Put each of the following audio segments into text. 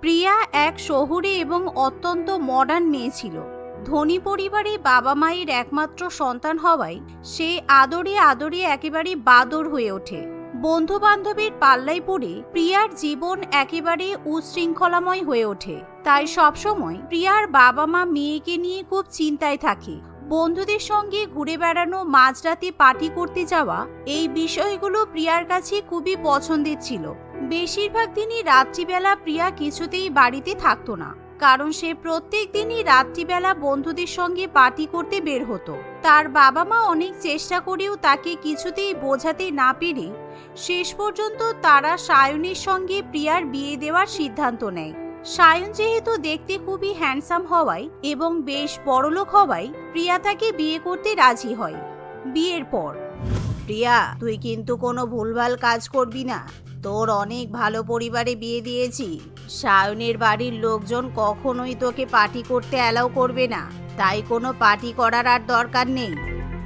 প্রিয়া এক শহুরে এবং অত্যন্ত মডার্ন মেয়ে ছিল। ধনী পরিবারে বাবা মায়ের একমাত্র সন্তান হওয়ায় সে আদরে আদরে একেবারে বাদর হয়ে ওঠে। বন্ধু বান্ধবের পাল্লায় পড়ে প্রিয়ার জীবন একেবারে উচ্ছৃঙ্খলাময় হয়ে ওঠে। তাই সবসময় প্রিয়ার বাবা মা মেয়েকে নিয়ে খুব চিন্তায় থাকে। বন্ধুদের সঙ্গে ঘুরে বেড়ানো, মাঝরাতে পার্টি করতে যাওয়া, এই বিষয়গুলো প্রিয়ার কাছে খুবই পছন্দের ছিল। বেশিরভাগ দিনই রাত্রিবেলা প্রিয়া কিছুতেই বাড়িতে থাকতো না, কারণ সে প্রত্যেক দিনই রাত্রিবেলা বন্ধুদের সঙ্গে পার্টি করতে বের হতো। তার বাবা মা অনেক চেষ্টা করেও তাকে কিছুতেই বোঝাতে না পেরে শেষ পর্যন্ত তারা সায়নের সঙ্গে প্রিয়ার বিয়ে দেওয়ার সিদ্ধান্ত নেয়। সায়ন যেহেতু দেখতে খুবই হ্যান্ডসাম হওয়ায় এবং বেশ বড়লোক হওয়ায় প্রিয়া তাকে বিয়ে করতে রাজি হয়। বিয়ের পর, প্রিয়া, তুই কিন্তু কোনো ভুলভাল কাজ করবি না। তোর অনেক ভালো পরিবারে বিয়ে দিয়েছি। সায়নের বাড়ির লোকজন কখনোই তোকে পার্টি করতে অ্যালাউ করবে না, তাই কোনো পার্টি করার আর দরকার নেই।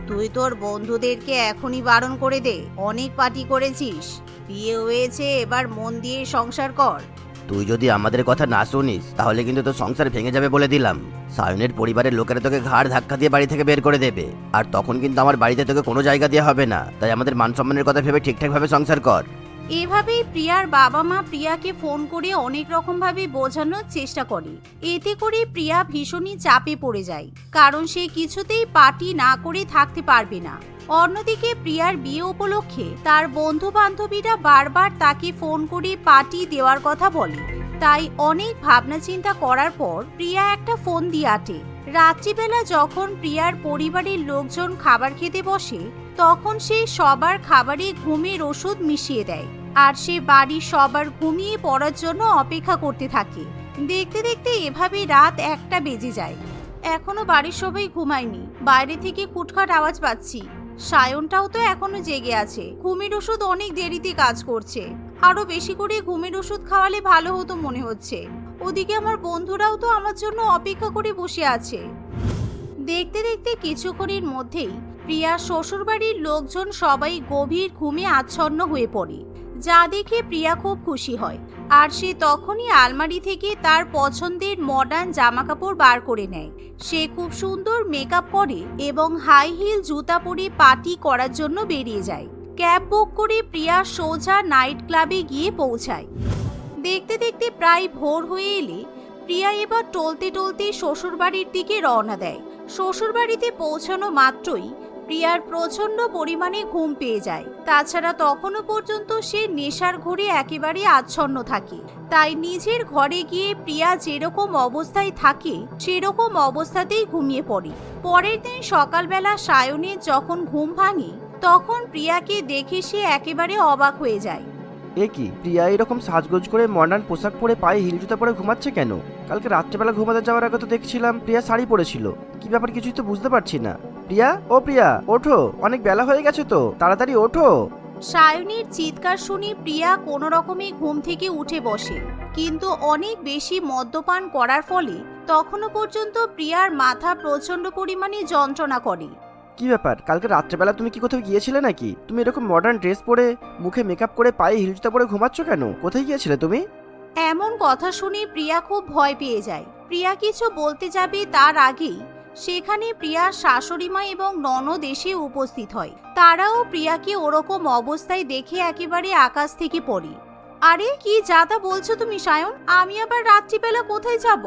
তুই তোর বন্ধুদেরকে এখনই বারণ করে দে। অনেক পার্টি করেছিস, বিয়ে হয়েছে, এবার মন দিয়ে সংসার কর। তুই যদি আমাদের কথা না শুনিস তাহলে কিন্তু তোর সংসার ভেঙে যাবে বলে দিলাম। সায়নের পরিবারের লোকেরা তোকে ঘাড় ধাক্কা দিয়ে বাড়ি থেকে বের করে দেবে, আর তখন কিন্তু আমার বাড়িতে তোকে কোনো জায়গা দেওয়া হবে না। তাই আমাদের মান সম্মানের কথা ভেবে ঠিকঠাক ভাবে সংসার কর। এভাবেই প্রিয়ার বাবা মা প্রিয়াকে ফোন করে অনেক রকম ভাবে বোঝানোর চেষ্টা করে। এতে করে প্রিয়া ভীষণই চাপে পড়ে যায়, কারণ সে কিছুতেই পার্টি না করে থাকতে পারবে না। অন্যদিকে প্রিয়ার বিয়ে উপলক্ষে তার বন্ধু বান্ধবীরা বারবার তাকে ফোন করে পার্টি দেওয়ার কথা বলে। তাই অনেক ভাবনা চিন্তা করার পর প্রিয়া একটা ফোন দিয়ে আটে। রাত্রিবেলা যখন প্রিয়ার পরিবারের লোকজন খাবার খেতে বসে, তখন সে সবার খাবারে ঘুমের ওষুধ মিশিয়ে দেয়, আর সে বাড়ির সবার ঘুমিয়ে পড়ার জন্য অপেক্ষা করতে থাকে। দেখতে দেখতে এভাবে রাত 1টা বেজে যায়। এখনো বাড়ির সবাই ঘুমায়নি। বাইরে থেকে খুটখাট আওয়াজ পাচ্ছি। সায়নটাও তো এখনো জেগে আছে। ঘুমের ওষুধ অনেক দেরিতে কাজ করছে। আরো বেশি করে ঘুমের ওষুধ খাওয়ালে ভালো হতো মনে হচ্ছে। ওদিকে আমার বন্ধুরাও তো আমার জন্য অপেক্ষা করে বসে আছে। দেখতে দেখতে কিছুক্ষণের মধ্যেই প্রিয়ার শ্বশুরবাড়ির লোকজন সবাই গভীর ঘুমে আচ্ছন্ন হয়ে পড়ে, যা দেখে প্রিয়া খুব খুশি হয়। আর সে তখনই আলমারি থেকে তার পছন্দের মডার্ন জামাকাপড় বার করে নেয়। সে খুব সুন্দর মেকআপ করে এবং হাই হিল জুতা পরে পার্টি করার জন্য বেরিয়ে যায়। ক্যাব বুক করে প্রিয়া সোজা নাইট ক্লাবে গিয়ে পৌঁছায়। দেখতে দেখতে প্রায় ভোর হয়ে এলে প্রিয়া এবার টলতে টলতে শ্বশুরবাড়ির দিকে রওনা দেয়। শ্বশুরবাড়িতে পৌঁছানো মাত্রই প্রিয়ার প্রচন্ড পরিমাণে ঘুম পেয়ে যায়। তাছাড়া তখনও পর্যন্ত সে নেশার ঘোরে একেবারে আচ্ছন্ন থাকে। তাই নিজের ঘরে গিয়ে প্রিয়া যেরকম অবস্থায় থাকে সেরকম অবস্থাতেই ঘুমিয়ে পড়ে। পরের দিন সকালবেলা সায়নের যখন ঘুম ভাঙে, তখন প্রিয়াকে দেখে সে একেবারে অবাক হয়ে যায়। এ কি, প্রিয়া এরকম সাজগোজ করে মডার্ন পোশাক পরে পায়ে হিল জুতা পরে ঘুমাচ্ছে কেন? কালকে রাত্রেবেলা ঘুমাতে যাওয়ার আগে তো দেখছিলাম প্রিয়া শাড়ি পরেছিল। কি ব্যাপার, কিছুই তো বুঝতে পারছি না। প্রিয়া, ও প্রিয়া, ওঠো, অনেক বেলা হয়ে গেছে তো, তাড়াতাড়ি ওঠো। সায়নের চিৎকার শুনে প্রিয়া কোনো রকমে ঘুম থেকে উঠে বসে, কিন্তু অনেক বেশি মদ্যপান করার ফলে তখনও পর্যন্ত প্রিয়ার মাথা প্রচন্ড পরিমাণে যন্ত্রণা করে। কি ব্যাপার, কালকে রাত্রেবেলা তুমি কি কোথাও গিয়েছিলে নাকি? তুমি এরকম মডার্ন ড্রেস পরে, মুখে মেকআপ করে, পায়ে হিল জুতা পরে ঘুমাচ্ছ কেন? কোথায় গিয়েছিলে তুমি? এমন কথা শুনে প্রিয়া খুব ভয় পেয়ে যায়। প্রিয়া কিছু বলতে যাবে তার আগেই সেখানে প্রিয়ার শাশুড়িমা এবং ননদ এসে উপস্থিত হয়। তারাও প্রিয়াকে ওরকম অবস্থায় দেখে একেবারে আকাশ থেকে পড়ে। আরে কি যাতা বলছো তুমি সায়ন? আমি আবার রাত্রিবেলা কোথায় যাব?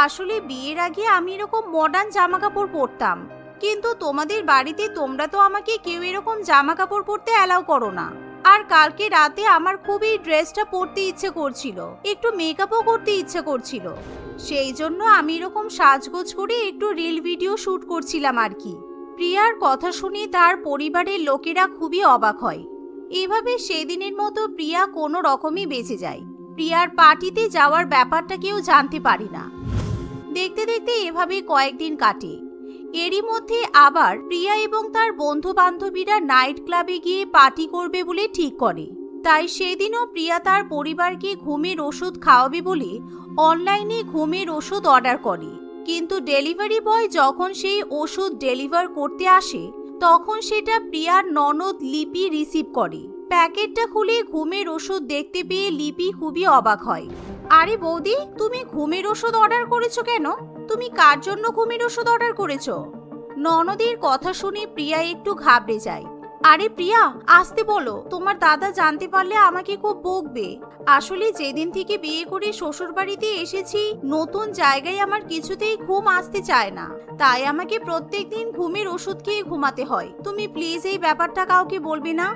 আসলে বিয়ের আগে আমি এরকম মডার্ন জামা কাপড় পরতাম, কিন্তু তোমাদের বাড়িতে তোমরা তো আমাকে কেউ এরকম জামা কাপড় পরতে অ্যালাউ করো না। আর কালকে রাতে আমার খুবই ড্রেসটা পরতে ইচ্ছে করছিল, একটু মেকআপও করতে ইচ্ছে করছিল। সেই জন্য আমি এরকম সাজগোজ করে একটু রিল ভিডিও শুট করছিলাম আর কি। প্রিয়ার কথা শুনে তার পরিবারের লোকেরা খুবই অবাক হয়। এভাবে সেদিনের মতো প্রিয়া কোনো রকমই বেঁচে যায়। প্রিয়ার পার্টিতে যাওয়ার ব্যাপারটা কেউ জানতে পারে না। দেখতে দেখতে এভাবে কয়েকদিন কাটে। এরই মধ্যে আবার প্রিয়া এবং তার বন্ধু বান্ধবীরা নাইট ক্লাবে গিয়ে পার্টি করবে বলে ঠিক করে। তাই সেদিনও প্রিয়া তার পরিবারকে ঘুমের ওষুধ খাওয়াবে বলে অনলাইনে ঘুমের ওষুধ অর্ডার করে। কিন্তু ডেলিভারি বয় যখন সেই ওষুধ ডেলিভার করতে আসে, তখন সেটা প্রিয়ার ননদ লিপি রিসিভ করে। প্যাকেটটা খুলে ঘুমের ওষুধ দেখতে পেয়ে লিপি খুবই অবাক হয়। আরে বৌদি, তুমি ঘুমের ওষুধ অর্ডার করেছো কেন? তুমি কার জন্য ঘুমের ওষুধ অর্ডার করেছো? ননদের কথা শুনে প্রিয়া একটু ঘাবড়ে যায়। আরে প্রিয়া, আসতে বলো, তোমার দাদা জানতে পারলে আমাকে খুব বকবে। আসলে যেদিন থেকে বিয়ে করে শ্বশুর বাড়িতে এসেছি, নতুন জায়গায় আমার কিছুতেই ঘুম আসতে চায় না, তাই আমাকে প্রত্যেকদিন ঘুমের ওষুধ খেয়ে ঘুমাতে হয়। তুমি প্লিজ এই ব্যাপারটা কাউকে বলবে না।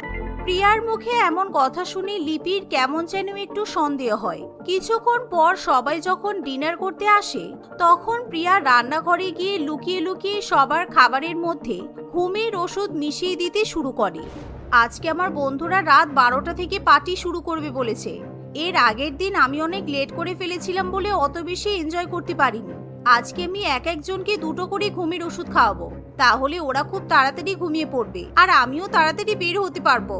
প্রিয়ার মুখে এমন কথা শুনে লিপির কেমন যেন একটু সন্দেহ হয়। কিছুক্ষণ পর সবাই যখন ডিনার করতে আসে, তখন প্রিয়া রান্নাঘরে গিয়ে লুকিয়ে লুকিয়ে সবার খাবারের মধ্যে ঘুমের ওষুধ মিশিয়ে দিতে শুরু করে। আজকে আমার বন্ধুরা রাত 12টা থেকে পার্টি শুরু করবে বলেছে। এর আগের দিন আমি অনেক লেট করে ফেলেছিলাম বলে অত বেশি এনজয় করতে পারিনি। আজকে আমি এক একজনকে 2টো করে ঘুমের ওষুধ খাওয়াবো, তাহলে ওরা খুব তাড়াতাড়ি ঘুমিয়ে পড়বে আর আমিও তাড়াতাড়ি বের হতে পারবো।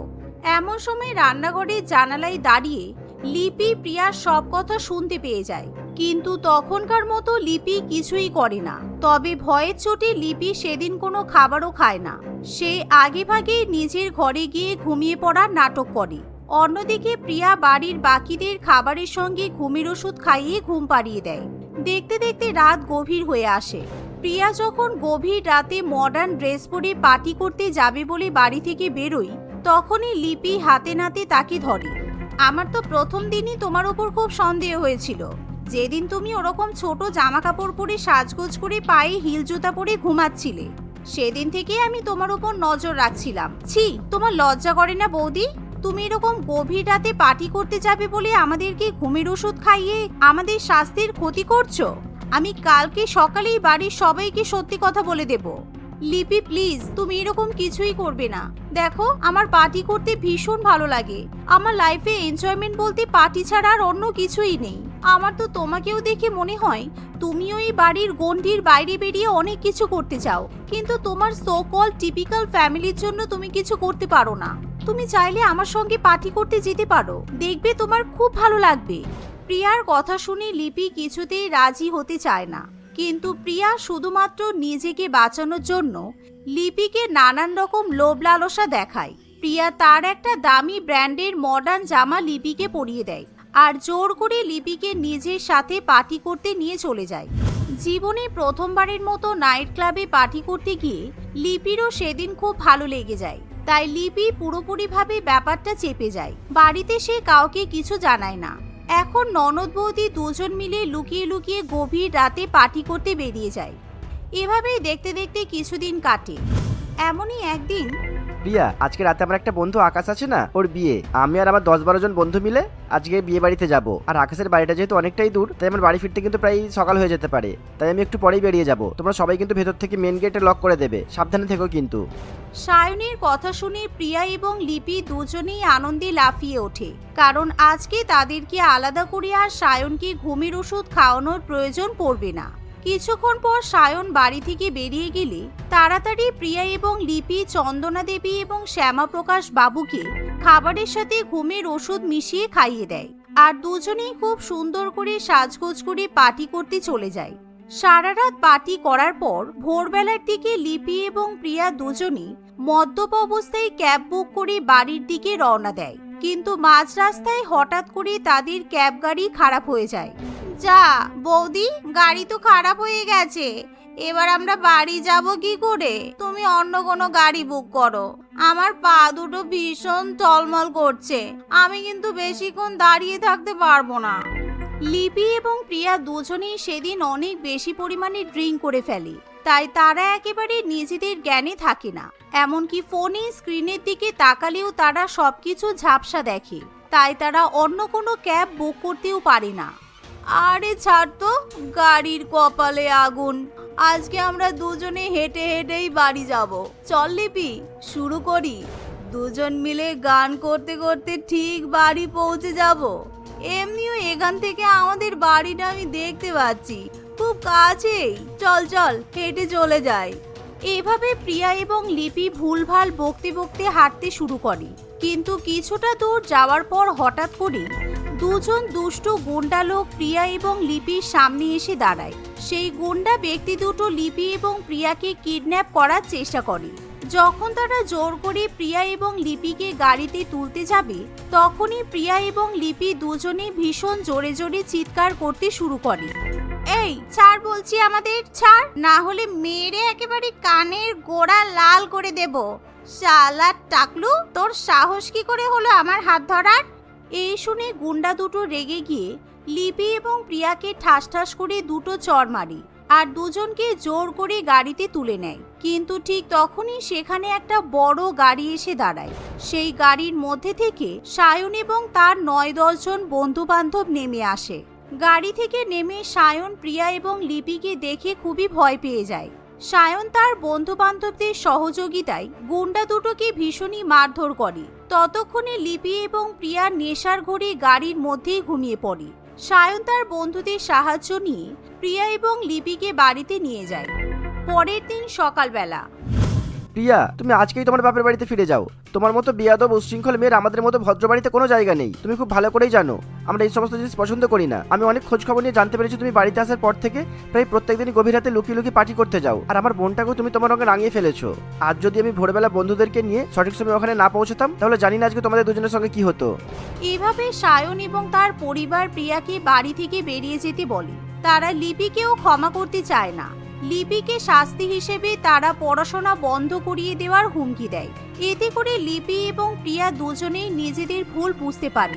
এমন সময় রান্নাঘরের জানালায় দাঁড়িয়ে লিপি প্রিয়ার সব কথা শুনতে পেয়ে যায়, কিন্তু তখনকার মতো লিপি কিছুই করে না। তবে ভয়ের চোটে লিপি সেদিন কোনো খাবারও খায় না। সে আগে ভাগে নিজের ঘরে গিয়ে ঘুমিয়ে পড়ার নাটক করে। অন্যদিকে প্রিয়া বাড়ির বাকিদের খাবারের সঙ্গে ঘুমের ওষুধ খাইয়ে ঘুম পাড়িয়ে দেয়। দেখতে দেখতে রাত গভীর হয়ে আসে। প্রিয়া যখন গভীর রাতে মডার্ন ড্রেস পরে পার্টি করতে যাবে বলে বাড়ি থেকে বেরোয়, তখনই লিপি হাতে নাতে তাকে ধরে। আমার তো প্রথম দিনই তোমার উপর খুব সন্দেহ হয়েছিল। যেদিন তুমি ওরকম ছোট জামা কাপড় পরে সাজগোজ করে পায়ে হিল জুতা পরে ঘুমাচ্ছিলে, সেদিন থেকে আমি তোমার উপর নজর রাখছিলাম। ছি, তোমার লজ্জা করে না বৌদি? তুমি এরকম গভীর রাতে পার্টি করতে যাবে বলে আমাদেরকে ঘুমের ওষুধ খাইয়ে আমাদের স্বাস্থ্যের ক্ষতি করছো। আমি কালকে সকালেই বাড়ির সবাইকে সত্যি কথা বলে দেব। লিপি প্লিজ, তুমি এরকম কিছুই করবে না। দেখো, আমার পার্টি করতে ভীষণ ভালো লাগে। আমার লাইফে এনজয়মেন্ট বলতে পার্টি ছাড়া আর অন্য কিছুই নেই। আমার তো তোমাকেও দেখে মনে হয় তুমিও এই বাড়ির গণ্ডির বাইরে বেরিয়ে অনেক কিছু করতে চাও, কিন্তু তোমার সো কল টিপিক্যাল ফ্যামিলির জন্য তুমি কিছু করতে পারো না। তুমি চাইলে আমার সঙ্গে পার্টি করতে যেতে পারো, দেখবে তোমার খুব ভালো লাগবে। প্রিয়ার কথা শুনে লিপি কিছুতেই রাজি হতে চায় না, কিন্তু প্রিয়া শুধুমাত্র নিজেকে বাঁচানোর জন্য লিপিকে নানান রকম লোভ লালসা দেখায়। প্রিয়া তার একটা দামি ব্র্যান্ডের মডার্ন জামা লিপিকে পরিয়ে দেয় আর জোর করে লিপিকে নিজের সাথে পার্টি করতে নিয়ে চলে যায়। জীবনে প্রথমবারের মতো নাইট ক্লাবে পার্টি করতে গিয়ে লিপিরও সেদিন খুব ভালো লেগে যায়, তাই লিপি পুরোপুরিভাবে ব্যাপারটা চেপে যায়। বাড়িতে সে কাউকে কিছু জানায় না। এখন ননদ বৌদি দুজন মিলে লুকিয়ে লুকিয়ে গভীর রাতে পার্টি করতে বেরিয়ে যায়। এভাবেই দেখতে দেখতে কিছুদিন কাটে। এমনই একদিন, প্রিয়া, আজকে রাতে আমার একটা বন্ধু আকাশ আছে না, ওর বিয়ে। আমি আর আমার 10-12 জন বন্ধু মিলে আজকে বিয়ে বাড়িতে যাব। আর আকাশের বাড়িটা যেহেতু অনেকটাই দূর, তাই আমার বাড়ি ফিরতে কিন্তু প্রায় সকাল হয়ে যেতে পারে। তাই আমি একটু পরেই বেরিয়ে যাব। তোমরা সবাই কিন্তু ভেতর থেকে মেন গেটে লক করে দেবে, সাবধানে থেকো কিন্তু। সায়নের কথা শুনে প্রিয়া এবং লিপি দুজনেই আনন্দে লাফিয়ে ওঠে, কারণ আজকে তাদেরকে আলাদা করে আর সায়নকে ঘুমের ওষুধ খাওয়ানোর প্রয়োজন পড়বে না। কিছুক্ষণ পর সায়ন বাড়ি থেকে বেরিয়ে গেলে তাড়াতাড়ি প্রিয়া এবং লিপি চন্দনা দেবী এবং শ্যামাপ্রকাশ বাবুকে খাবারের সাথে ঘুমের ওষুধ মিশিয়ে খাইয়ে দেয়, আর দুজনেই খুব সুন্দর করে সাজগোজ করে পার্টি করতে চলে যায়। সারা রাত পার্টি করার পর ভোরবেলার দিকে লিপি এবং প্রিয়া দুজনেই মদ্যপ অবস্থায় ক্যাব বুক করে বাড়ির দিকে রওনা দেয়, কিন্তু মাঝ রাস্তায় হঠাৎ করে তাদের ক্যাব গাড়ি খারাপ হয়ে যায়। যা বৌদি, গাড়ি তো খারাপ হয়ে গেছে, এবার আমরা বাড়ি যাব কি করে? তুমি অন্য কোনো গাড়ি বুক করো। আমার পা দুটো ভীষণ টলমল করছে, আমি কিন্তু বেশিক্ষণ দাঁড়িয়ে থাকতে পারবো না। লিপি এবং প্রিয়া দুজনেই সেদিন অনেক বেশি পরিমাণে ড্রিঙ্ক করে ফেলে, তাই তারা একেবারে নিজেদের জ্ঞানে থাকে না। এমনকি ফোনে স্ক্রিনের দিকে তাকালেও তারা সবকিছু ঝাপসা দেখে, তাই তারা অন্য কোনো ক্যাব বুক করতেও পারে না। আরে ছাড় তো, গাড়ির কপালে আগুন। আজকে আমরা দুজনে হেঁটে হেঁটেই বাড়ি যাব। চল লিপি, শুরু করি। দুজন মিলে গান করতে করতে ঠিক বাড়ি পৌঁছে যাব। এমনিও এখান থেকে আমাদের বাড়িটা আমি দেখতে পাচ্ছি, খুব কাছেই। চল চল, হেঁটে চলে যাই। এভাবে প্রিয়া এবং লিপি ভুলভাল বকতে বকতে হাঁটতে শুরু করে, কিন্তু কিছুটা দূর যাওয়ার পর হঠাৎ করে দুজন দুষ্ট গুন্ডা লোক প্রিয়া এবং লিপির সামনে এসে দাঁড়ায়। সেই গুন্ডা ব্যক্তি দুটো লিপি এবং প্রিয়াকে কিডন্যাপ করার চেষ্টা করে। যখন তারা জোর করে প্রিয়া এবং লিপিকে গাড়িতে তুলতে যাবে তখনই প্রিয়া এবং লিপি দুজনেই ভীষণ জোরে জোরে চিৎকার করতে শুরু করে। এই ছাড় বলছি, আমাদের ছাড়, না হলে মেরে একেবারে কানের গোড়া লাল করে দেব। শালা টাকলু, তোর সাহস কি করে হলো আমার হাত ধরার? এই শুনে গুন্ডা দুটো রেগে গিয়ে লিপি এবং প্রিয়াকে ঠাস ঠাস করে দুটো চড় মারে আর দুজনকে জোর করে গাড়িতে তুলে নেয়। কিন্তু ঠিক তখনই সেখানে একটা বড় গাড়ি এসে দাঁড়ায়। সেই গাড়ির মধ্যে থেকে সায়ন এবং তার ৯-১০ জন বন্ধু বান্ধব নেমে আসে। গাড়ি থেকে নেমে সায়ন প্রিয়া এবং লিপিকে দেখে খুবই ভয় পেয়ে যায়। সায়ন তার বন্ধু বান্ধবদের সহযোগিতায় গুন্ডা দুটোকে ভীষণই মারধর করে। ততক্ষণে লিপি এবং প্রিয়া নেশার ঘোরে গাড়ির মধ্যেই ঘুমিয়ে পড়ে। সায়ন তার বন্ধুদের সাহায্য নিয়ে প্রিয়া এবং লিপিকে বাড়িতে নিয়ে যায়। পরের দিন সকালবেলা। প্রিয়া, তুমি আজকেই তোমার বাপের বাড়িতে ফিরে যাও। তোমার মতো বেয়াদব উচ্ছৃঙ্খল মেয়ের আমাদের মতো ভদ্র বাড়িতে কোনো জায়গা নেই। তুমি খুব ভালো করেই জানো আমরা এই সমস্ত জিনিস পছন্দ করি না। আমি অনেক খোঁজ খবর নিয়ে জানতে পেরেছি তুমি বাড়িতে আসার পর থেকে প্রায় প্রত্যেকদিনই গভীর রাতে লুকিয়ে লুকিয়ে পার্টি করতে যাও, আর আমার বোনটাকেও তুমি তোমার রঙে রাঙিয়ে ফেলেছো। আজ যদি আমি ভোরবেলা বন্ধুদেরকে নিয়ে সঠিক সময় ওখানে না পৌঁছতাম তাহলে জানি না আজকে তোমাদের দুজনের সঙ্গে কি হতো। এভাবে সায়ন এবং তার পরিবার প্রিয়াকে বাড়ি থেকে বেরিয়ে যেতে বলে। তারা লিপিকেও ক্ষমা করতে চায় না। লিপিকে শাস্তি হিসেবে তারা পড়াশোনা বন্ধ করিয়ে দেওয়ার হুমকি দেয়। এতে করে লিপি এবং প্রিয়া দুজনেই নিজেদের ভুল বুঝতে পারে।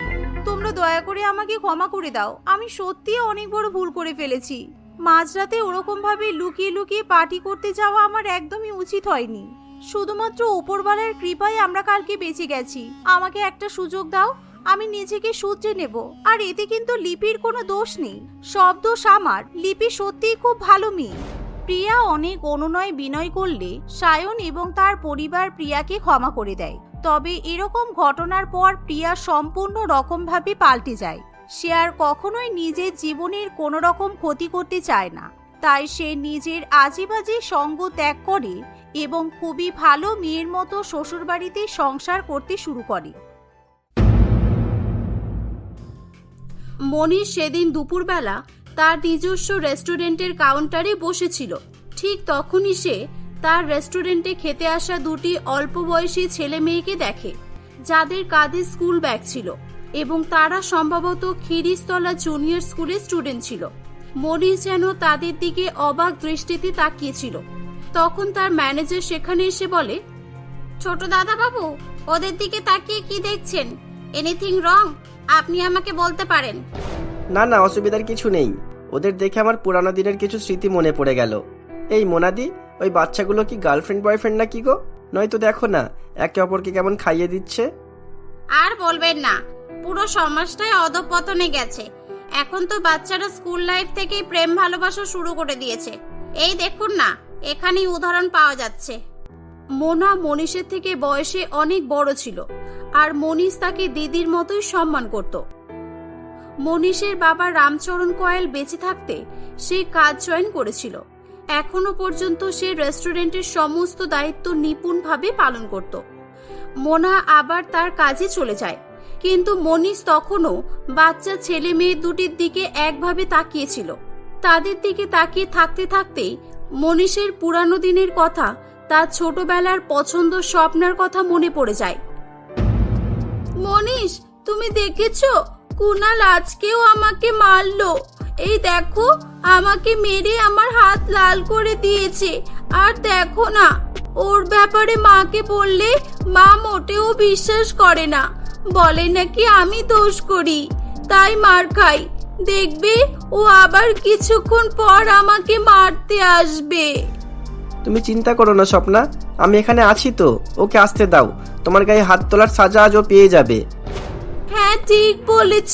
তোমরা দয়া করে আমাকে ক্ষমা করে দাও, আমি সত্যিই অনেক বড় ভুল করে ফেলেছি। মাঝরাতে ওরকম ভাবে লুকিয়ে লুকিয়ে পার্টি করতে যাওয়া আমার একদমই উচিত হয়নি। শুধুমাত্র উপরওয়ালার কৃপায় আমরা কালকে বেঁচে গেছি। আমাকে একটা সুযোগ দাও, আমি নিজেকে শুধরে নেব। আর এতে কিন্তু লিপির কোনো দোষ নেই, সব দোষ আমার। লিপি সত্যিই খুব ভালো মেয়ে। প্রিয়া অনেক অনুনয় বিনয় করলে সায়ন এবং তার পরিবার প্রিয়াকে ক্ষমা করে দেয়। তবে এরকম ঘটনার পর প্রিয়া সম্পূর্ণ রকমভাবে পাল্টে যায়। সে আর কখনোই নিজের জীবনের কোনো রকম ক্ষতি করতে চায় না। তাই সে নিজের আজেবাজে সঙ্গ ত্যাগ করে এবং খুবই ভালো মেয়ের মতো শ্বশুরবাড়িতে সংসার করতে শুরু করে। মনীষ সেদিন দুপুরবেলা তার নিজস্ব রেস্টুরেন্টের কাউন্টারে বসেছিল। ঠিক তখনই সে তার রেস্টুরেন্টে খেতে আসা দুটি অল্প বয়সী ছেলে মেয়েকে দেখে, যাদের কাঁধে স্কুল ব্যাগ ছিল এবং তারা সম্ভবত খিরিস্তলা জুনিয়র স্কুলের স্টুডেন্ট ছিল। মনীষ যেন তাদের দিকে অবাক দৃষ্টিতে তাকিয়েছিল। তখন তার ম্যানেজার সেখানে এসে বলে, ছোট দাদা বাবু, ওদের দিকে তাকিয়ে কি দেখছেন? Anything wrong? আপনি আমাকে বলতে পারেন। না না, অসুবিধার কিছু নেই। ওদের দেখে আমার পুরানো দিনের কিছু স্মৃতি মনে পড়ে গেল। এই মোনাদি, ওই বাচ্চাগুলো কি গার্লফ্রেন্ড বয়ফ্রেন্ড না কি গো? নয়তো দেখো না একে অপরকে কেমন খাইয়ে দিচ্ছে। আর বলবেন না, পুরো সমাজটাই অধঃপতনে গেছে। এখন তো বাচ্চারা স্কুল লাইফ থেকেই প্রেম ভালোবাসা শুরু করে দিয়েছে। এই দেখুন না, এখানেই উদাহরণ পাওয়া যাচ্ছে। মোনা মনীষের থেকে বয়সে অনেক বড় ছিল, আর মনীষ তাকে দিদির মতোই সম্মান করত। মনীষের বাবা রামচরণ কয়েল বেঁচে থাকতে সে কাজ জয়েন করেছিল। এখনো পর্যন্ত সে রেস্টুরেন্টের সমস্ত দায়িত্ব নিপুণভাবে পালন করত। মোনা আবার তার কাজে চলে যায়, কিন্তু মনীষ তখনও বাচ্চা ছেলে মেয়ে দুটির দিকে একভাবে তাকিয়েছিল। তাদের দিকে তাকিয়ে থাকতে থাকতেই মনীষের পুরানো দিনের কথা, তার ছোটবেলার পছন্দ স্বপ্নের কথা মনে পড়ে যায়। মনীষ, তুমি দেখেছো কুনাল আজকেও আমাকে মারলো। এই দেখো, আমাকে মেরে আমার হাত লাল করে দিয়েছে। আর দেখো না, ওর ব্যাপারে মাকে বললে মা মোটেও বিশ্বাস করে না, বলে নাকি আমি দোষ করি, তাই মার খাই। দেখবে ও আবার কিছুক্ষণ পর আমাকে মারতে আসবে। তুমি চিন্তা করো না স্বপ্না, আমি এখানে আছি তো, ওকে আসতে দাও। তোমার গায়ে হাত তোলার সাজা আজও পেয়ে যাবে। হ্যাঁ, ঠিক বলেছ।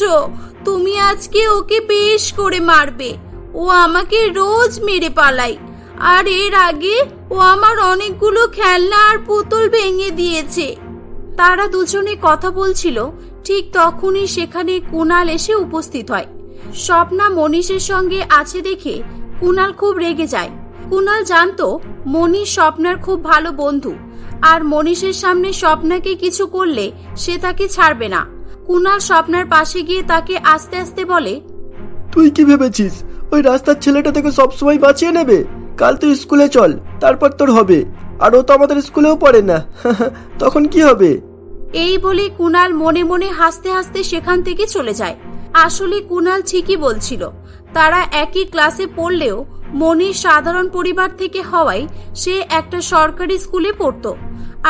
তুমি আজকে ওকে বেশ করে মারবে। ও আমাকে রোজ মেরে পালায়, আর এর আগে ও আমার অনেকগুলো খেলনা আর পুতুল ভেঙে দিয়েছে। তারা দুজনে কথা বলছিল, ঠিক তখনই সেখানে কুনাল এসে উপস্থিত হয়। স্বপ্না মনীষের সঙ্গে আছে দেখে কুনাল খুব রেগে যায়। কুনাল জানতো মনীষ স্বপ্নার খুব ভালো বন্ধু, আর মনীষের সামনে স্বপ্নাকে কিছু করলে সে তাকে ছাড়বে না। কুনাল স্বপ্নার পাশে গিয়ে তাকে আস্তে আস্তে বলে, তুই কি ভেবেছিস ওই রাস্তার ছেলেটা থেকে সবসময় বাঁচিয়ে নেবে? কাল তুই স্কুলে চল, তারপর তোর হবে। আর ও তো আমাদের স্কুলেও পড়ে না। তখন কি হবে? এই বলে কুনাল মনে মনে হাসতে হাসতে সেখান থেকে চলে যায়। আসলে কুনাল ঠিকই বলছিল, তারা একই ক্লাসে পড়লেও মনির সাধারণ পরিবার থেকে হওয়ায় সে একটা সরকারি স্কুলে পড়তো,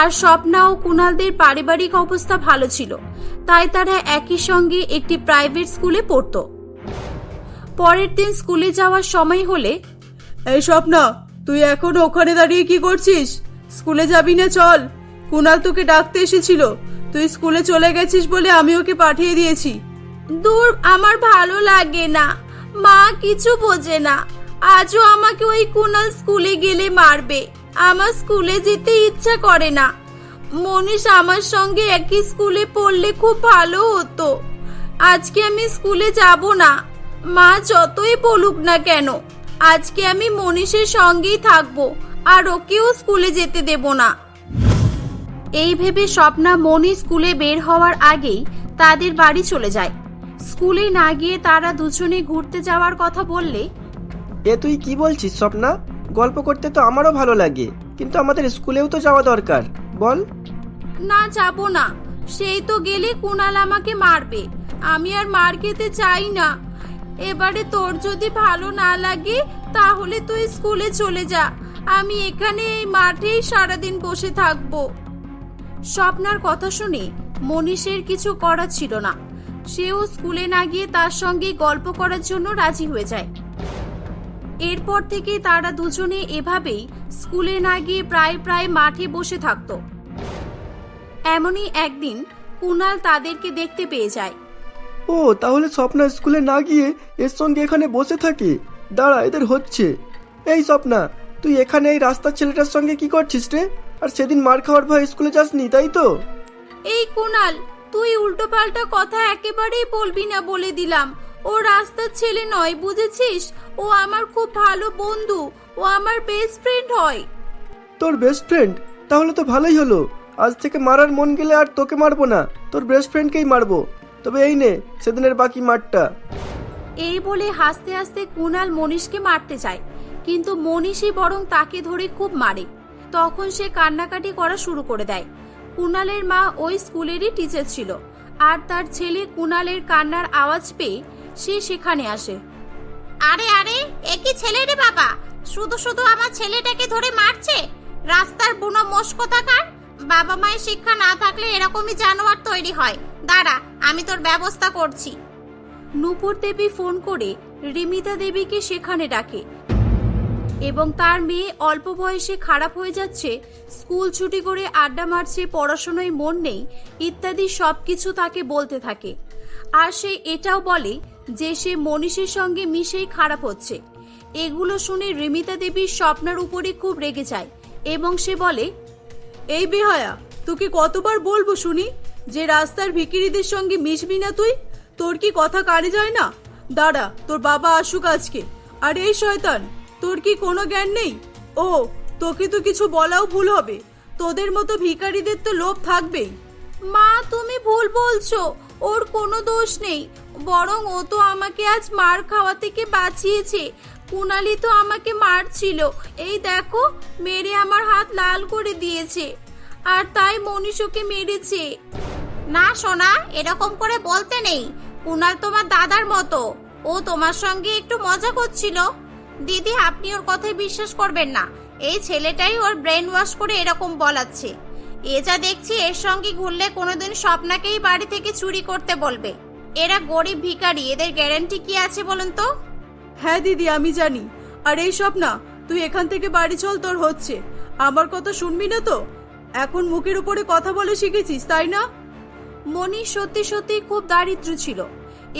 আর স্বপ্না ও কুনালদের পারিবারিক অবস্থা ভালো ছিল, তাই তারা একই সঙ্গে একটি প্রাইভেট স্কুলে পড়তো। পরের দিন স্কুলে যাওয়ার সময় হলে, এই স্বপ্না, তুই এখনো ওখানে দাঁড়িয়ে কি করছিস? স্কুলে যাবি না? চল, কুনাল তোকে ডাকতে এসেছিল, তুই স্কুলে চলে গেছিস বলে আমি ওকে পাঠিয়ে দিয়েছি। দূর, আমার ভালো লাগে না, মা কিছু বোঝে না, আজও আমাকে ওই কুনাল স্কুলে গেলে মারবে, আমার স্কুলে যেতে ইচ্ছা করে না। মনীষ আমার সঙ্গে একই স্কুলে পড়লে খুব ভালো হতো, আজকে আমি স্কুলে যাব না, মা যতই বলুক না কেন, আজকে আমি মনীষের সঙ্গেই থাকবো, আর ওকেও স্কুলে যেতে দেব না। এই ভেবে স্বপ্না মনীষ স্কুলে বের হওয়ার আগেই তাদের বাড়ি চলে যায়। স্কুলে না গিয়ে তারা দুজনে ঘুরতে যাওয়ার কথা বললে, এ তুই কি বলছিস স্বপ্না? গল্প করতে তো আমারও ভালো লাগে, কিন্তু আমাদের স্কুলেও তো যাওয়া দরকার, বল। না, যাব না, সেই তো গেলে কুনাল আমাকে মারবে, আমি আর মার খেতে চাই না। এবারে তোর যদি ভালো না লাগে তাহলে তুই স্কুলে চলে যা, আমি এখানে এই মাঠেই সারাদিন বসে থাকবো। স্বপ্নার কথা শুনে মনীষের কিছু করার ছিল না, সেও স্কুলে না গিয়ে তার সঙ্গে গল্প করার জন্য রাজি হয়ে যায়। এরপর থেকে তারা দুজনে এভাবেই স্কুলে না গিয়ে প্রায় প্রায় মাঠে বসে থাকতো। এমনই একদিন কুনাল তাদেরকে দেখতে পেয়ে যায়। ও, তাহলে স্বপ্না স্কুলে না গিয়ে এর সঙ্গে এখানে বসে থাকে। দাঁড়া, এদের হচ্ছে। এই স্বপ্না, তুই এখানে এই রাস্তার ছেলেটার সঙ্গে কি করছিস রে? আর সেদিন মার খাওয়ার ভয় স্কুলে যাসনি, তাই তো? এই কুনাল, তুই উল্টো পাল্টা কথা একেবারেই বলবি না বলে দিলাম, ও রাস্তার ছেলে নয়, বুঝেছিস? ও আমার খুব ভালো বন্ধু, ও আমার বেস্ট ফ্রেন্ড হয়। তোর বেস্ট ফ্রেন্ড? তাহলে তো ভালোই হলো, আজ থেকে মারার মন গেলে আর তোকে মারবো না, তোর বেস্ট ফ্রেন্ডকেই মারবো। তবে এই নে সেদিনের বাকি মারটা। এই বলে হাসতে হাসতে কুনাল মনীষকে মারতে চায়, কিন্তু মনীষই বরং তাকে ধরে খুব মারে। তখন সে কান্নাকাটি করা শুরু করে দেয়। কুনালের মা ওই স্কুলেরই টিচার ছিল, আর তার ছেলে কুনালের কান্নার আওয়াজ পেয়ে সে সেখানে আসে। আরে আরে, একই ছেলে রে বাবা, শুধু শুধু আমার ছেলেটাকে ধরে মারছে, রাস্তার বুনো মোষ কোথাকার। বাবা মায়ের শিক্ষা না থাকলে এরকমই জানোয়ার তৈরি হয়। দাঁড়া, আমি তোর ব্যবস্থা করছি। নূপুর দেবী ফোন করে রিমিতা দেবীকে সেখানে ডাকে এবং তার মেয়ে অল্প বয়সে খারাপ হয়ে যাচ্ছে, স্কুল ছুটি করে আড্ডা মারছে, পড়াশোনায় মন নেই ইত্যাদি সবকিছু তাকে বলতে থাকে। আর সে এটাও বলে যে সে মনীষের সঙ্গে মিশেই খারাপ হচ্ছে। এগুলো শুনে রিমিতা দেবীর স্বপ্নার উপরে খুব রেগে যায় এবং সে বলে, এই বেহায়া, তোকে কতবার বলবো শুনি যে রাস্তার ভিখিরিদের সঙ্গে মিশবি না তুই? তোর কি কথা কানে যায় না? দাঁড়া, তোর বাবা আসুক আজকে। আর এই শয়তান, তোর কি কোনো জ্ঞান নেই? ও, তোকে তো কিছু বলাও ভুল হবে, তোদের মতো ভিখারিদের তো লোভ থাকবেই। মা, তুমি ভুল বলছো, ওর কোনো দোষ নেই, বরং ও তো আমাকে আজ মার খাওয়া থেকে বাঁচিয়েছে। কুনালি তো আমাকে মারছিল, এই দেখো মেরে আমার হাত লাল করে দিয়েছে, আর তাই মনীষ ওকে মেরেছে। না সোনা, এরকম করে বলতে নেই, কুনাল তোমার দাদার মতো, ও তোমার সঙ্গে একটু মজা করছিল। দিদি, আপনি ওর কথায় বিশ্বাস করবেন না, এই ছেলেটাই ওর ব্রেন ওয়াশ করে এরকম বলাচ্ছে। এ যা দেখছি, এর সঙ্গে ঘুরলে কোনোদিন স্বপ্নাকেই বাড়ি থেকে চুরি করতে বলবে। এরা গরিব ভিখারি, এদের গ্যারান্টি কি আছে বলুন তো? হ্যাঁ দিদি, আমি জানি। আর এই স্বপ্না, তুই এখান থেকে বাড়ি চল, তোর হচ্ছে। আমার কথা শুনবি না তো? এখন মুখের উপরে কথা বলে শিখেছিস, তাই না? মনীষ সত্যি সত্যি খুব দারিদ্র ছিল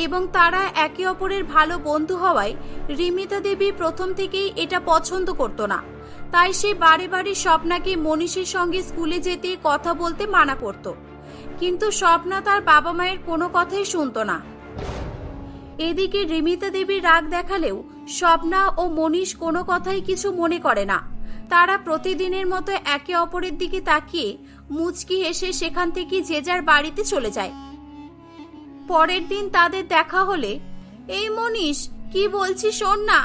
এবং তারা একে অপরের ভালো বন্ধু হওয়ায় রিমিতা দেবী প্রথম থেকেই এটা পছন্দ করত না। তাই সে বারে বারে স্বপ্নাকে মনীষের সঙ্গে স্কুলে যেতে, কথা বলতে মানা করত, কিন্তু স্বপ্না তার বাবা মায়ের কোনো কথাই শুনতো না। এদিকে রিমিতা দেবী রাগ দেখালেও স্বপ্না ও মনীষ কোনো কথাই কিছু মনে করে না। তারা প্রতিদিনের মতো একে অপরের দিকে তাকিয়ে মুচকি হেসে সেখান থেকে যে যার বাড়িতে চলে যায়। পরের দিন তাদের দেখা হলে, এই মনীষ, কি বলছি শোন না,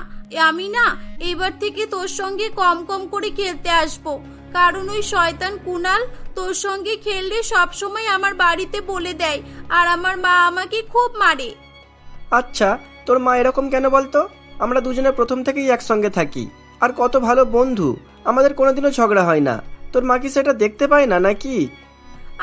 আমি না এবার থেকে তোর সঙ্গে কম কম করে খেলতে আসবো, কারণ ওই শয়তান কুনাল তোর সঙ্গে খেললে সবসময় আমার বাড়িতে বলে দেয়, আর আমার মা আমাকে খুব মারে। আচ্ছা, তোর মা এরকম কেন বলতো? আমরা দুজনে প্রথম থেকেই একসঙ্গে থাকি, আর কত ভালো বন্ধু, আমাদের কোনোদিনও ঝগড়া হয় না। তোর মা কি সেটা দেখতে পায় না নাকি?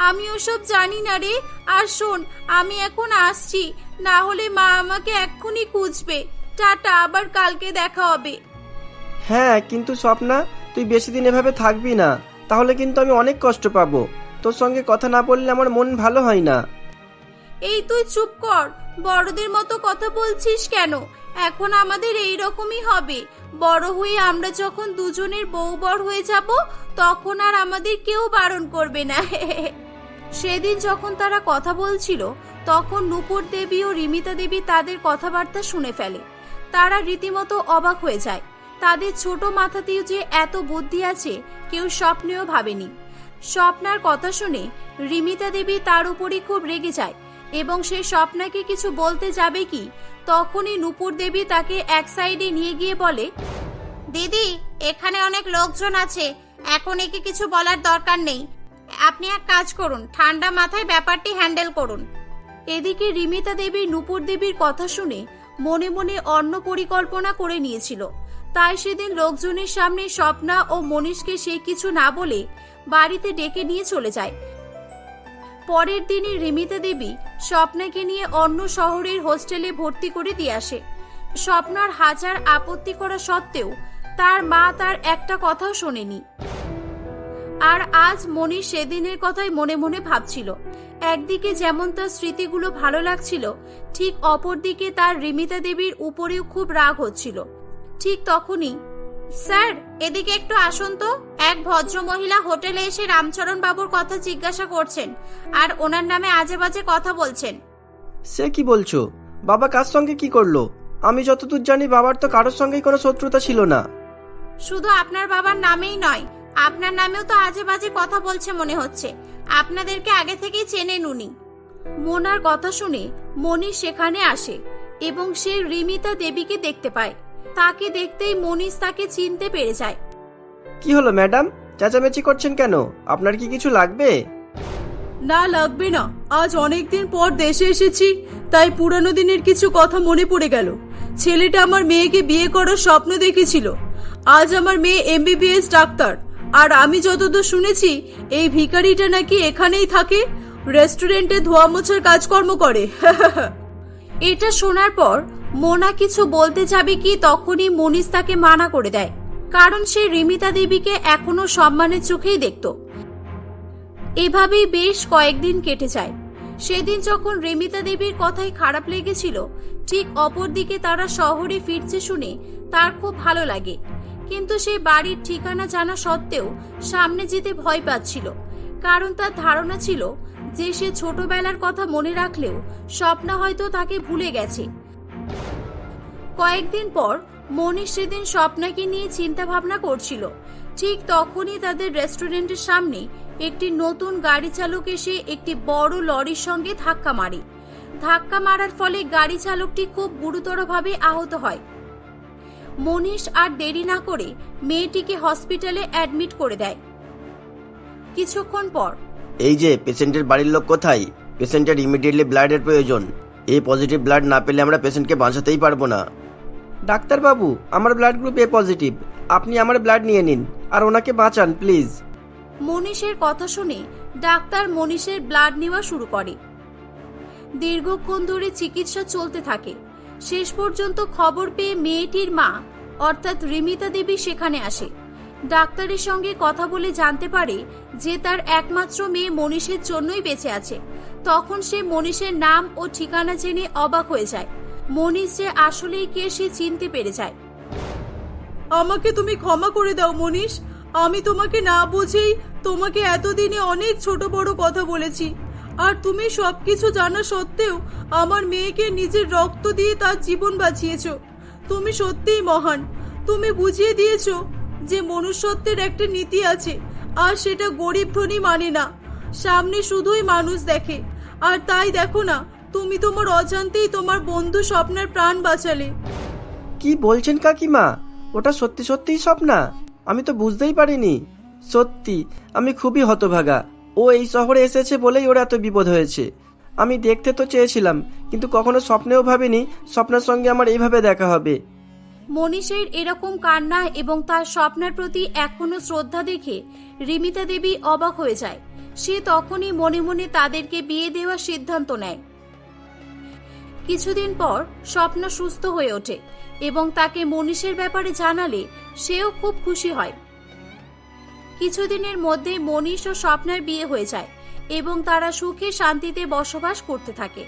আমি ওসব জানি না রে। আর শোন, আমি এখন আসছি, না হলে মা আমাকে এক্ষুনি খুঁজবে। টাটা, আবার কালকে দেখা হবে। হ্যাঁ, কিন্তু স্বপ্না, তুই বেশি দিন এভাবে থাকবি না, তাহলে কিন্তু আমি অনেক কষ্ট পাবো। তোর সঙ্গে কথা না বললে আমার মন ভালো হয় না। এই তুই চুপ কর, বড়দের মতো কথা বলছিস কেন? এখন আমাদের এই রকমই হবে। বড় হয়ে আমরা যখন দুজনের বউ বর হয়ে যাব, তখন আর আমাদের কেউ বারণ করবে না। সেদিন যখন তারা কথা বলছিল, তখন নূপুর দেবী ও রিমিতা দেবী তাদের কথাবার্তা শুনে ফেলে। তারা রীতিমতো অবাক হয়ে যায়। তাদের ছোট মাথাতেও যে এত বুদ্ধি আছে, কেউ স্বপ্নেও ভাবেনি। স্বপ্নার কথা শুনে রিমিতা দেবী তার উপরই খুব রেগে যায় এবং সে স্বপ্নাকে কিছু বলতে যাবে কি, তখনই নূপুর দেবী তাকে এক সাইডে নিয়ে গিয়ে বলে, দিদি, এখানে অনেক লোকজন আছে, এখন একে কিছু বলার দরকার নেই। আপনি এক কাজ করুন, ঠান্ডা মাথায় ব্যাপারটি হ্যান্ডেল করুন। এদিকে রিমিতা দেবী নূপুর দেবীর কথা শুনে মনে মনে অন্য পরিকল্পনা করে নিয়েছিল। তাই সেদিন লোকজনের সামনে স্বপ্না ও মনীষকে সে কিছু না বলে বাড়িতে ডেকে নিয়ে চলে যায়। পরের দিনই রিমিতা দেবী স্বপ্নাকে নিয়ে অন্য শহরের হোস্টেলে ভর্তি করে দিয়ে আসে। স্বপ্নার হাজার আপত্তি করা সত্ত্বেও তার মা তার একটা কথাও শোনেনি। আর আজ মনীষ সেদিনের কথাই মনে মনে ভাবছিল। একদিকে যেমন তার স্মৃতিগুলো ভালো লাগছিল, ঠিক অপরদিকে তার রিমিতা দেবীর উপরেও খুব রাগ হচ্ছিল। ঠিক তখনই, স্যার, এদিকে একটু আসুন তো। এক ভদ্র মহিলা হোটেলে এসে রামচরণ বাবুর কথা জিজ্ঞাসা করছেন, আর ওনার নামে আজে বাজে কথা বলছেন। সে কি বলছো? বাবা কার সঙ্গে কি করলো? আমি যতদূর জানি বাবার তো কারোর সঙ্গেই কোনো শত্রুতা ছিল না। শুধু আপনার বাবার নামেই নয়, আপনার নামেও তো আজে বাজে কথা বলছে মনে হচ্ছে। আপনাদেরকে আগে থেকেই চেনেন উনি। মোনার কথা শুনে মনীষ সেখানে আসে এবং সে রিমিতা দেবীকে দেখতে পায়। তাকে দেখতেই মনীষ তাকে চিনতে পেরে যায়। কি হলো ম্যাডাম, চেঁচামেচি করছেন কেন? আপনার কি কিছু লাগবে? না, লাগবে না। আজ অনেকদিন পর দেশে এসেছি, তাই পুরানো দিনের কিছু কথা মনে পড়ে গেল। ছেলেটা আমার মেয়েকে বিয়ে করার স্বপ্ন দেখেছিল। আজ আমার মেয়ে MBBS ডাক্তার, আর আমি যতদূর শুনেছি এই ভিখারিটা নাকি এখানেই থাকে, রেস্টুরেন্টে ধোয়া মোছার কাজকর্ম করে। এটা শোনার পর মোনা কিছু বলতে যাবে কি, তখনই মনীষ তাকে মানা করে দেয়, কারণ সে রিমিতা দেবীকে এখনো সম্মানের চোখেই দেখত। এভাবেই বেশ কয়েকদিন কেটে যায়। সেদিন যখন রিমিতা দেবীর কথাই খারাপ লেগেছিল, ঠিক অপরদিকে তারা শহরে ফিরছে শুনে তার খুব ভালো লাগে। কিন্তু সে বাড়ির ঠিকানা জানা সত্ত্বেও সামনে যেতে ভয় পাচ্ছিল, কারণ তার ধারণা ছিল যে সে ছোটবেলার কথা মনে রাখলেও স্বপ্না হয়তো তাকে ভুলে গেছে। কয়েকদিন পর মনীষ সেদিন স্বপ্নাকে নিয়ে চিন্তা ভাবনা করছিল। ঠিক তখনই তাদের রেস্টুরেন্টের সামনে একটি নতুন গাড়ি চালক এসে একটি বড় লরির সঙ্গে ধাক্কা মারে। ধাক্কা মারার ফলে গাড়ি চালকটি খুব গুরুতরভাবে আহত হয়। মনীষ আর দেরি না করে মেয়েটিকে হসপিটালে অ্যাডমিট করে দেয়। কিছুক্ষণ পর, এই যে পেশেন্টের বাড়ির লোক কোথায়? পেশেন্টের ইমিডিয়েটলি ব্লাডের প্রয়োজন। এই পজিটিভ ব্লাড না পেলে আমরা পেশেন্টকে বাঁচাতেই পারবো না। ডাক্তারবাবু, আমার ব্লাড গ্রুপ A পজিটিভ, আপনি আমার ব্লাড নিয়ে নিন আর ওনাকে বাঁচান প্লিজ। মনীষের কথা শুনে ডাক্তার মনীষের ব্লাড নেওয়া শুরু করে। দীর্ঘক্ষণ ধরে চিকিৎসা চলতে থাকে। শেষ পর্যন্ত খবর পেয়ে মেয়েটির মা অর্থাৎ রিমিতা দেবী সেখানে আসে। ডাক্তারের সঙ্গে কথা বলে জানতে পারে যে তার একমাত্র মেয়ে মনীষের জন্যই বেঁচে আছে। তখন সে মনীষের নাম ও ঠিকানা জেনে অবাক হয়ে যায়। মনীষ যে আসলেই কে সে চিনতে পেরে যায়। আমাকে তুমি ক্ষমা করে দাও মনীষ, আমি তোমাকে না বুঝেই তোমাকে এতদিনে অনেক ছোট বড় কথা বলেছি, আর তুমি সবকিছু জানা সত্ত্বেও আমার মেয়েকে নিজের রক্ত দিয়ে তার জীবন বাঁচিয়েছো। তুমি সত্যিই মহান। তুমি বুঝিয়ে দিয়েছো যে মনুষ্যত্বের একটা নীতি আছে, আর সেটা গরিব ধনী মানে না, সামনে শুধুই মানুষ দেখে। আর তাই দেখো না, তুমি তোমার অজান্তেই তোমার বন্ধু স্বপ্নার প্রাণ বাঁচালে। কি বলছেন কাকিমা? ওটা সত্যি সত্যিই স্বপ্না? আমি তো বুঝতেই পারিনি। সত্যি আমি খুবই হতভাগা। ও এই শহরে এসেছে বলেই ওর এত বিপদ হয়েছে। আমি দেখতে তো চেয়েছিলাম, কিন্তু কখনো স্বপ্নেও ভাবিনি স্বপ্নের সঙ্গে আমার এইভাবে দেখা হবে। মনীষের এরকম কান্না এবং তার স্বপ্নের প্রতি এখনো শ্রদ্ধা দেখে রিমিতা দেবী অবাক হয়ে যায়। সে তখনই মনে মনে তাদেরকে বিয়ে দেওয়ার সিদ্ধান্ত নেয়। কিছুদিন পর স্বপ্ন সুস্থ হয়ে ওঠে এবং তাকে মনীষের ব্যাপারে জানালে সেও খুব খুশি হয়। কিছুদিনের মধ্যে মনীষ ও স্বপ্নের বিয়ে হয়ে যায় এবং তারা সুখে শান্তিতে বসবাস করতে থাকে।